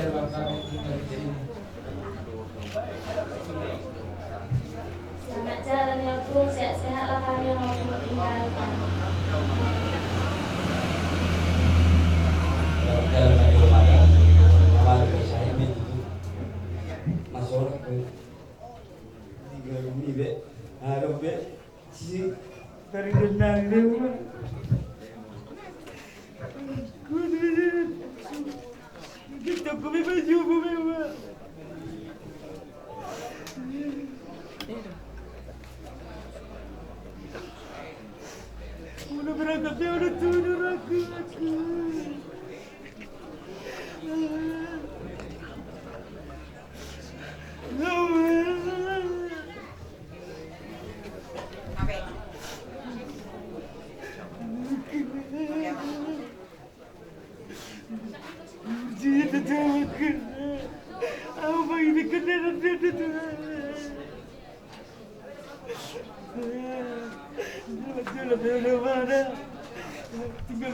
Selamat jalan ya Bu, sehat-sehatlah kami yang mau tinggalkan. Jalan dari rumah awal saya begitu masuk ke tiga ini be harap be si tarik renang deh kita kau baju bu memang udah berangkat dia udah tidur aku Dia tahu kena apa ini kena dia jalan mana tinggal